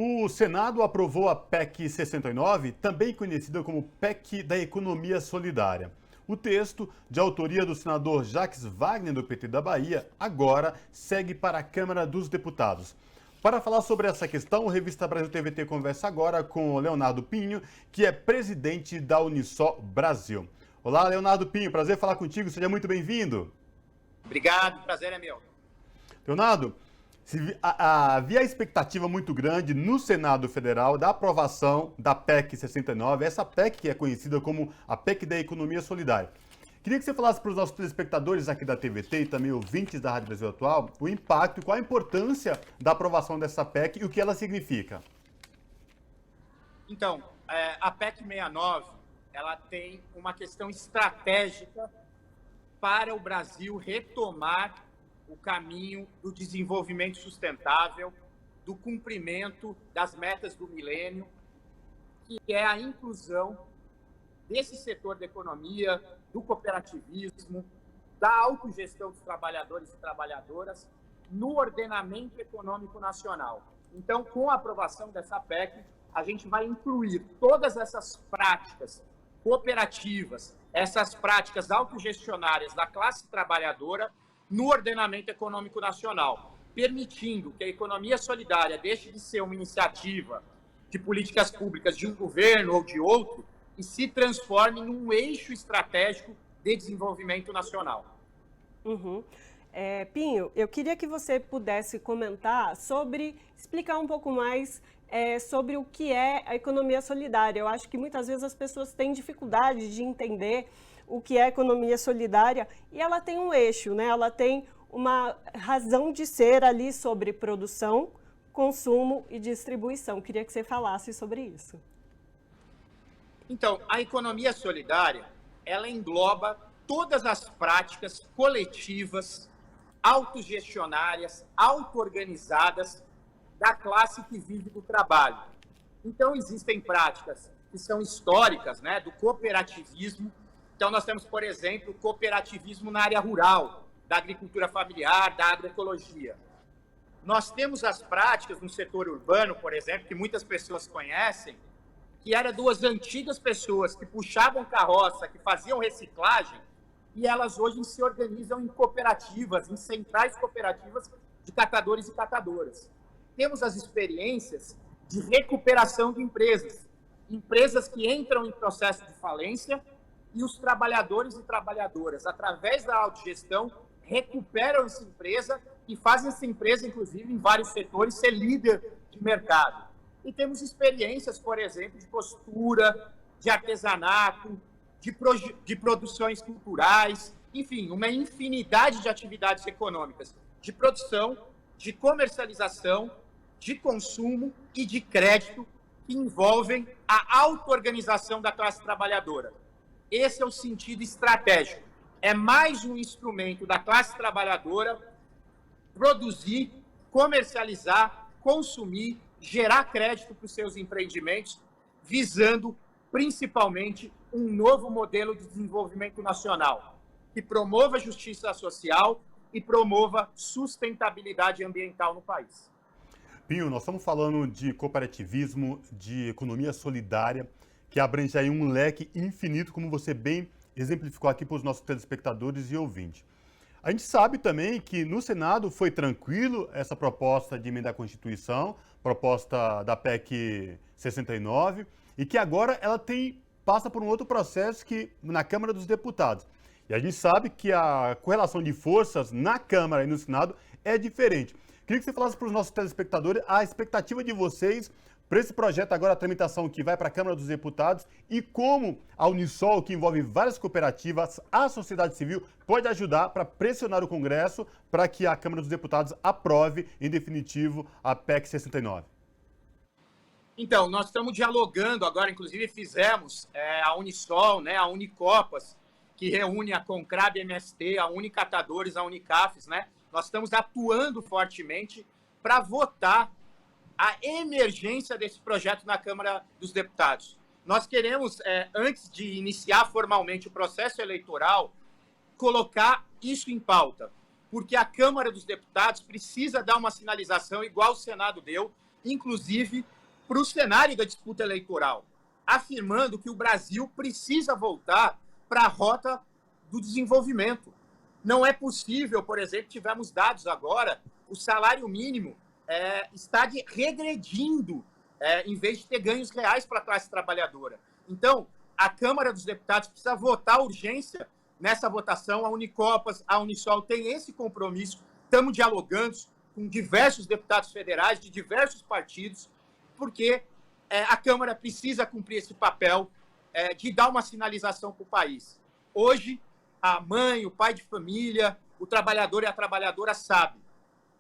O Senado aprovou a PEC 69, também conhecida como PEC da Economia Solidária. O texto, de autoria do senador Jacques Wagner, do PT da Bahia, agora segue para a Câmara dos Deputados. Para falar sobre essa questão, o Revista Brasil TVT conversa agora com o Leonardo Pinho, que é presidente da Unisol Brasil. Olá, Leonardo Pinho, prazer falar contigo, seja muito bem-vindo. Obrigado, prazer é meu. Leonardo, havia expectativa muito grande no Senado Federal da aprovação da PEC 69, essa PEC que é conhecida como a PEC da Economia Solidária. Queria que você falasse para os nossos telespectadores aqui da TVT e também ouvintes da Rádio Brasil Atual o impacto e qual a importância da aprovação dessa PEC e o que ela significa. Então, a PEC 69, ela tem uma questão estratégica para o Brasil retomar o caminho do desenvolvimento sustentável, do cumprimento das metas do milênio, que é a inclusão desse setor da economia, do cooperativismo, da autogestão dos trabalhadores e trabalhadoras no ordenamento econômico nacional. Então, com a aprovação dessa PEC, a gente vai incluir todas essas práticas cooperativas, essas práticas autogestionárias da classe trabalhadora no ordenamento econômico nacional, permitindo que a economia solidária deixe de ser uma iniciativa de políticas públicas de um governo ou de outro e se transforme num eixo estratégico de desenvolvimento nacional. Pinho, eu queria que você pudesse comentar explicar um pouco mais sobre o que é a economia solidária. Eu acho que muitas vezes as pessoas têm dificuldade de entender o que é economia solidária e ela tem um eixo, né? Ela tem uma razão de ser ali sobre produção, consumo e distribuição. Queria que você falasse sobre isso. Então, a economia solidária, ela engloba todas as práticas coletivas, autogestionárias, auto-organizadas da classe que vive do trabalho. Então, existem práticas que são históricas, né, do cooperativismo. Então, nós temos, por exemplo, o cooperativismo na área rural, da agricultura familiar, da agroecologia. Nós temos as práticas no setor urbano, por exemplo, que muitas pessoas conhecem, que eram duas antigas pessoas que puxavam carroça, que faziam reciclagem, e elas hoje se organizam em cooperativas, em centrais cooperativas de catadores e catadoras. Temos as experiências de recuperação de empresas, empresas que entram em processo de falência e os trabalhadores e trabalhadoras, através da autogestão, recuperam essa empresa e fazem essa empresa, inclusive, em vários setores, ser líder de mercado. E temos experiências, por exemplo, de costura, de artesanato, de produções culturais, enfim, uma infinidade de atividades econômicas, de produção, de comercialização, de consumo e de crédito que envolvem a auto-organização da classe trabalhadora. Esse é o sentido estratégico. É mais um instrumento da classe trabalhadora produzir, comercializar, consumir, gerar crédito para os seus empreendimentos, visando principalmente um novo modelo de desenvolvimento nacional, que promova a justiça social e promova sustentabilidade ambiental no país. Pinho, nós estamos falando de cooperativismo, de economia solidária, que abrange aí um leque infinito, como você bem exemplificou aqui para os nossos telespectadores e ouvintes. A gente sabe também que no Senado foi tranquilo essa proposta de emenda à Constituição, proposta da PEC 69, e que agora ela passa por um outro processo que na Câmara dos Deputados. E a gente sabe que a correlação de forças na Câmara e no Senado é diferente. Queria que você falasse para os nossos telespectadores a expectativa de vocês para esse projeto agora, a tramitação que vai para a Câmara dos Deputados e como a Unisol, que envolve várias cooperativas, a sociedade civil, pode ajudar para pressionar o Congresso para que a Câmara dos Deputados aprove, em definitivo, a PEC 69. Então, nós estamos dialogando agora, inclusive fizemos a Unisol, né, a Unicopas, que reúne a Concrab MST, a Unicatadores, a Unicafes, né? Nós estamos atuando fortemente para votar a emergência desse projeto na Câmara dos Deputados. Nós queremos, antes de iniciar formalmente o processo eleitoral, colocar isso em pauta, porque a Câmara dos Deputados precisa dar uma sinalização, igual o Senado deu, inclusive para o cenário da disputa eleitoral, afirmando que o Brasil precisa voltar para a rota do desenvolvimento. Não é possível, por exemplo, tivemos dados agora, o salário mínimo está regredindo, em vez de ter ganhos reais para a classe trabalhadora. Então, a Câmara dos Deputados precisa votar urgência nessa votação. A Unicopas, a Unisol tem esse compromisso. Estamos dialogando com diversos deputados federais de diversos partidos, porque a Câmara precisa cumprir esse papel de dar uma sinalização para o país. Hoje, a mãe, o pai de família, o trabalhador e a trabalhadora sabem.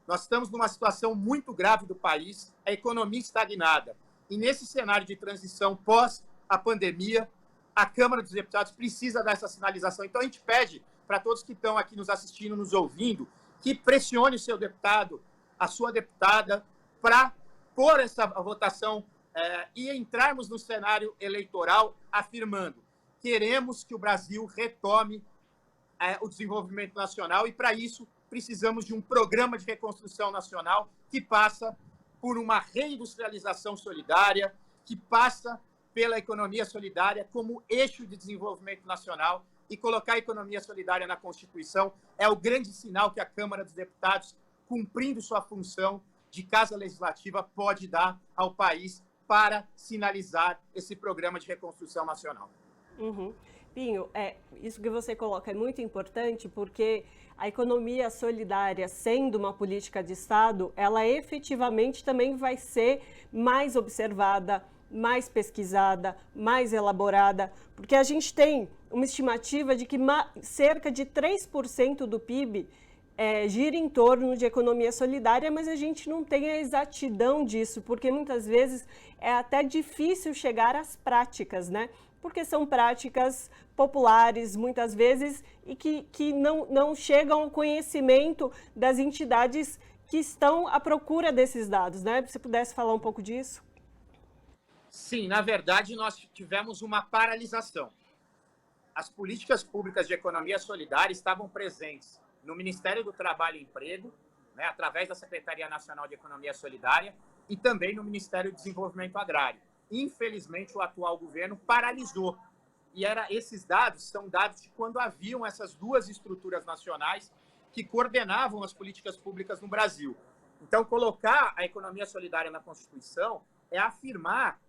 Nós estamos numa situação muito grave do país, a economia estagnada. E nesse cenário de transição pós a pandemia, a Câmara dos Deputados precisa dar essa sinalização. Então, a gente pede para todos que estão aqui nos assistindo, nos ouvindo, que pressione o seu deputado, a sua deputada, para pôr essa votação e entrarmos no cenário eleitoral afirmando: queremos que o Brasil retome o desenvolvimento nacional e, para isso, precisamos de um programa de reconstrução nacional que passa por uma reindustrialização solidária, que passa pela economia solidária como eixo de desenvolvimento nacional, e colocar a economia solidária na Constituição é o grande sinal que a Câmara dos Deputados, cumprindo sua função de Casa Legislativa, pode dar ao país para sinalizar esse programa de reconstrução nacional. Uhum. Pinho, isso que você coloca é muito importante, porque a economia solidária, sendo uma política de Estado, ela efetivamente também vai ser mais observada, mais pesquisada, mais elaborada, porque a gente tem uma estimativa de que cerca de 3% do PIB gira em torno de economia solidária, mas a gente não tem a exatidão disso, porque muitas vezes é até difícil chegar às práticas, né? Porque são práticas populares, muitas vezes, e que não chegam ao conhecimento das entidades que estão à procura desses dados, né? Se você pudesse falar um pouco disso. Sim, na verdade, nós tivemos uma paralisação. As políticas públicas de economia solidária estavam presentes no Ministério do Trabalho e Emprego, né, através da Secretaria Nacional de Economia Solidária, e também no Ministério do Desenvolvimento Agrário. Infelizmente, o atual governo paralisou. E esses dados são dados de quando haviam essas duas estruturas nacionais que coordenavam as políticas públicas no Brasil. Então, colocar a economia solidária na Constituição é afirmar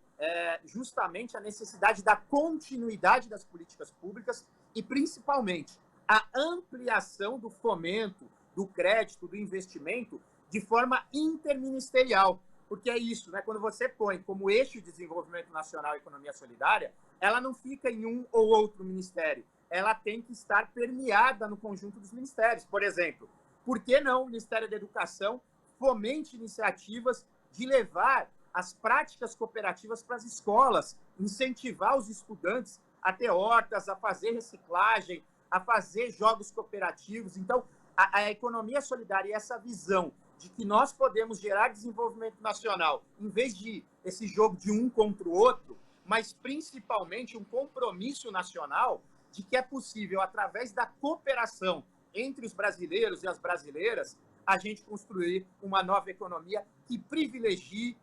justamente a necessidade da continuidade das políticas públicas e, principalmente, a ampliação do fomento, do crédito, do investimento de forma interministerial. Porque é isso, né? Quando você põe como eixo de desenvolvimento nacional a economia solidária, ela não fica em um ou outro ministério. Ela tem que estar permeada no conjunto dos ministérios. Por exemplo, por que não o Ministério da Educação fomente iniciativas de levar as práticas cooperativas para as escolas, incentivar os estudantes a ter hortas, a fazer reciclagem, a fazer jogos cooperativos? Então, a economia solidária e essa visão de que nós podemos gerar desenvolvimento nacional, em vez de esse jogo de um contra o outro, mas principalmente um compromisso nacional de que é possível, através da cooperação entre os brasileiros e as brasileiras, a gente construir uma nova economia que privilegie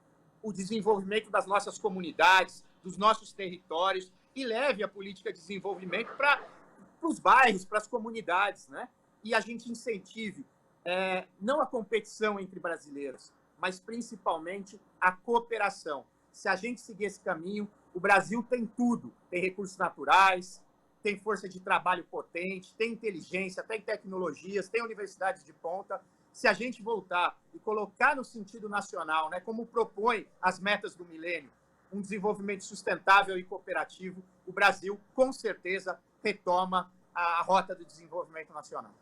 o desenvolvimento das nossas comunidades, dos nossos territórios, e leve a política de desenvolvimento para os bairros, para as comunidades, né? E a gente incentive não a competição entre brasileiros, mas principalmente a cooperação. Se a gente seguir esse caminho, o Brasil tem tudo. Tem recursos naturais, tem força de trabalho potente, tem inteligência, tem tecnologias, tem universidades de ponta. Se a gente voltar e colocar no sentido nacional, né, como propõe as metas do milênio, um desenvolvimento sustentável e cooperativo, o Brasil, com certeza, retoma a rota do desenvolvimento nacional.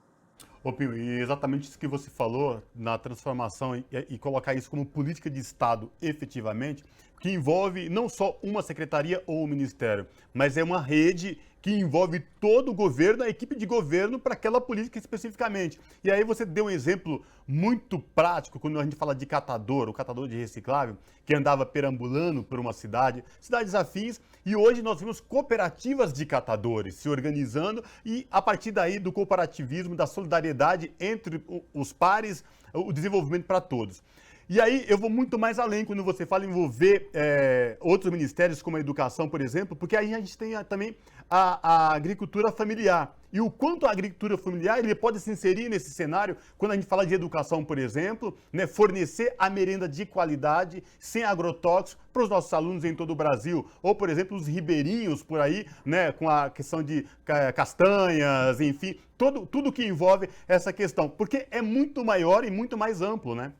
Ô Pinho, e exatamente isso que você falou na transformação e colocar isso como política de Estado efetivamente, que envolve não só uma secretaria ou um ministério, mas é uma rede que envolve todo o governo, a equipe de governo para aquela política especificamente. E aí você deu um exemplo muito prático quando a gente fala de catador, o catador de reciclável, que andava perambulando por uma cidades afins, e hoje nós vemos cooperativas de catadores se organizando e a partir daí do cooperativismo, da solidariedade entre os pares, o desenvolvimento para todos. E aí eu vou muito mais além quando você fala em envolver outros ministérios, como a educação, por exemplo, porque aí a gente tem também a agricultura familiar. E o quanto a agricultura familiar ele pode se inserir nesse cenário, quando a gente fala de educação, por exemplo, né, fornecer a merenda de qualidade, sem agrotóxicos, para os nossos alunos em todo o Brasil. Ou, por exemplo, os ribeirinhos por aí, né, com a questão de castanhas, enfim, tudo que envolve essa questão. Porque é muito maior e muito mais amplo, né?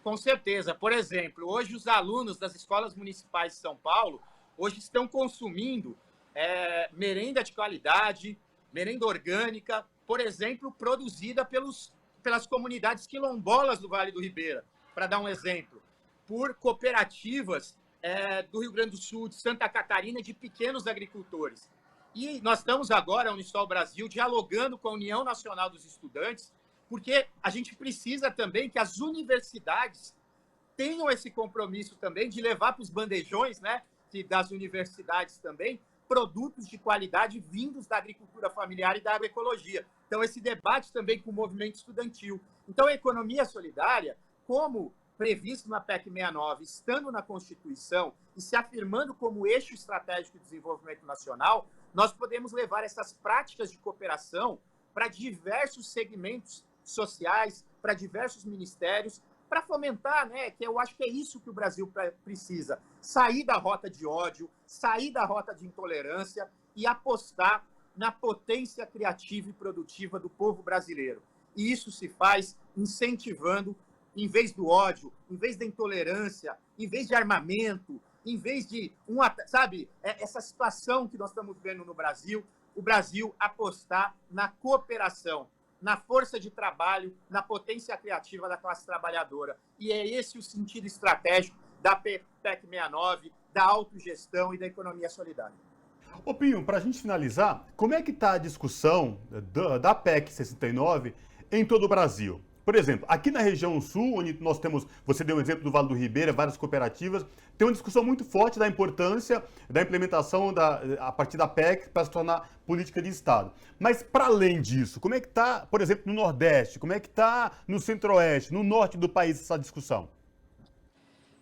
Com certeza. Por exemplo, hoje os alunos das escolas municipais de São Paulo hoje estão consumindo merenda de qualidade, merenda orgânica, por exemplo, produzida pelas comunidades quilombolas do Vale do Ribeira, para dar um exemplo, por cooperativas do Rio Grande do Sul, de Santa Catarina, de pequenos agricultores. E nós estamos agora, a Unisol Brasil, dialogando com a União Nacional dos Estudantes, porque a gente precisa também que as universidades tenham esse compromisso também de levar para os bandejões, né, das universidades também, produtos de qualidade vindos da agricultura familiar e da agroecologia. Então, esse debate também com o movimento estudantil. Então, a economia solidária, como previsto na PEC 69, estando na Constituição e se afirmando como eixo estratégico de desenvolvimento nacional, nós podemos levar essas práticas de cooperação para diversos segmentos sociais, para diversos ministérios, para fomentar, né, que eu acho que é isso que o Brasil precisa, sair da rota de ódio, sair da rota de intolerância e apostar na potência criativa e produtiva do povo brasileiro. E isso se faz incentivando, em vez do ódio, em vez da intolerância, em vez de armamento, em vez de, essa situação que nós estamos vendo no Brasil, o Brasil apostar na cooperação, na força de trabalho, na potência criativa da classe trabalhadora. E é esse o sentido estratégico da PEC 69, da autogestão e da economia solidária. Ô Pinho, para a gente finalizar, como é que está a discussão da PEC 69 em todo o Brasil? Por exemplo, aqui na região sul, onde nós temos, você deu um exemplo do Vale do Ribeira, várias cooperativas, tem uma discussão muito forte da importância da implementação a partir da PEC para se tornar política de Estado. Mas, para além disso, como é que está, por exemplo, no Nordeste, como é que está no Centro-Oeste, no Norte do país, essa discussão?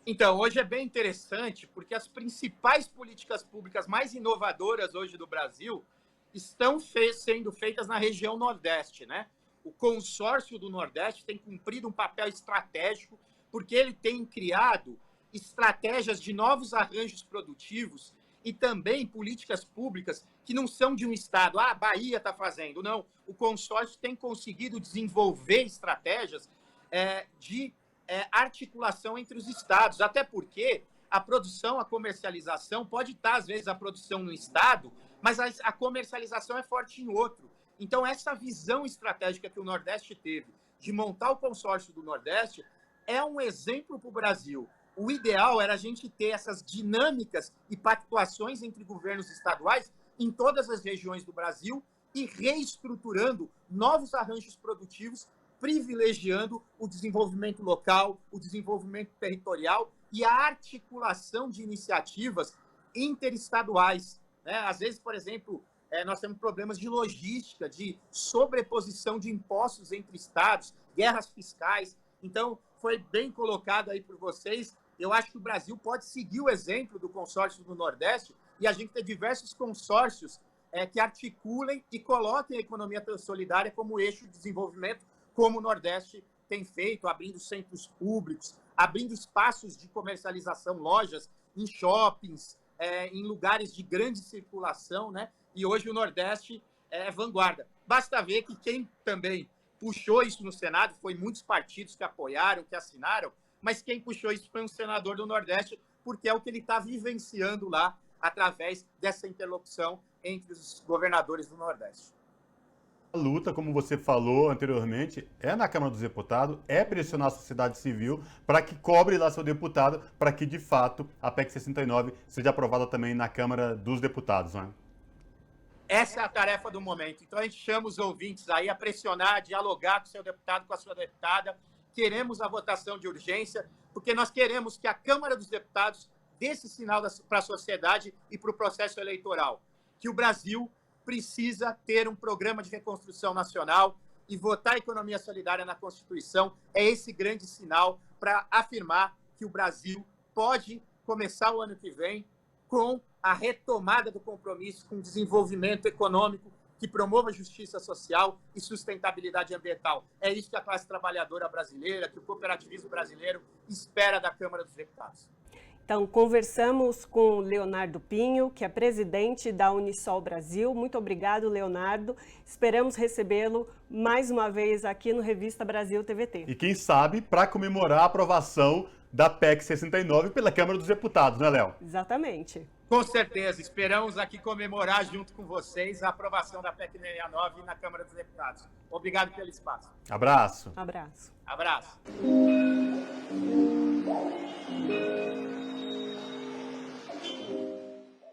Então, hoje é bem interessante, porque as principais políticas públicas mais inovadoras hoje do Brasil estão sendo feitas na região Nordeste, né? O consórcio do Nordeste tem cumprido um papel estratégico, porque ele tem criado estratégias de novos arranjos produtivos e também políticas públicas que não são de um estado. Ah, a Bahia está fazendo. Não, o consórcio tem conseguido desenvolver estratégias de articulação entre os estados, até porque a produção, a comercialização, pode estar, às vezes, a produção no estado, mas a comercialização é forte em outro. Então, essa visão estratégica que o Nordeste teve de montar o consórcio do Nordeste é um exemplo para o Brasil. O ideal era a gente ter essas dinâmicas e pactuações entre governos estaduais em todas as regiões do Brasil e reestruturando novos arranjos produtivos, privilegiando o desenvolvimento local, o desenvolvimento territorial e a articulação de iniciativas interestaduais, né? Às vezes, por exemplo, nós temos problemas de logística, de sobreposição de impostos entre estados, guerras fiscais. Então, foi bem colocado aí por vocês. Eu acho que o Brasil pode seguir o exemplo do consórcio do Nordeste e a gente ter diversos consórcios que articulem e coloquem a economia solidária como eixo de desenvolvimento, como o Nordeste tem feito, abrindo centros públicos, abrindo espaços de comercialização, lojas em shoppings, em lugares de grande circulação, né? E hoje o Nordeste é vanguarda. Basta ver que quem também puxou isso no Senado, foi muitos partidos que apoiaram, que assinaram, mas quem puxou isso foi um senador do Nordeste, porque é o que ele está vivenciando lá, através dessa interlocução entre os governadores do Nordeste. A luta, como você falou anteriormente, é na Câmara dos Deputados, é pressionar a sociedade civil para que cobre lá seu deputado, para que, de fato, a PEC 69 seja aprovada também na Câmara dos Deputados, não é? Essa é a tarefa do momento. Então, a gente chama os ouvintes aí a pressionar, a dialogar com o seu deputado, com a sua deputada. Queremos a votação de urgência, porque nós queremos que a Câmara dos Deputados dê esse sinal para a sociedade e para o processo eleitoral, que o Brasil precisa ter um programa de reconstrução nacional, e votar a economia solidária na Constituição é esse grande sinal para afirmar que o Brasil pode começar o ano que vem com a retomada do compromisso com o desenvolvimento econômico que promova justiça social e sustentabilidade ambiental. É isso que a classe trabalhadora brasileira, que o cooperativismo brasileiro espera da Câmara dos Deputados. Então, conversamos com Leonardo Pinho, que é presidente da Unisol Brasil. Muito obrigado, Leonardo. Esperamos recebê-lo mais uma vez aqui no Revista Brasil TVT. E quem sabe, para comemorar a aprovação da PEC 69 pela Câmara dos Deputados, né, Léo? Exatamente. Com certeza, esperamos aqui comemorar junto com vocês a aprovação da PEC 69 na Câmara dos Deputados. Obrigado pelo espaço. Abraço. Abraço. Abraço.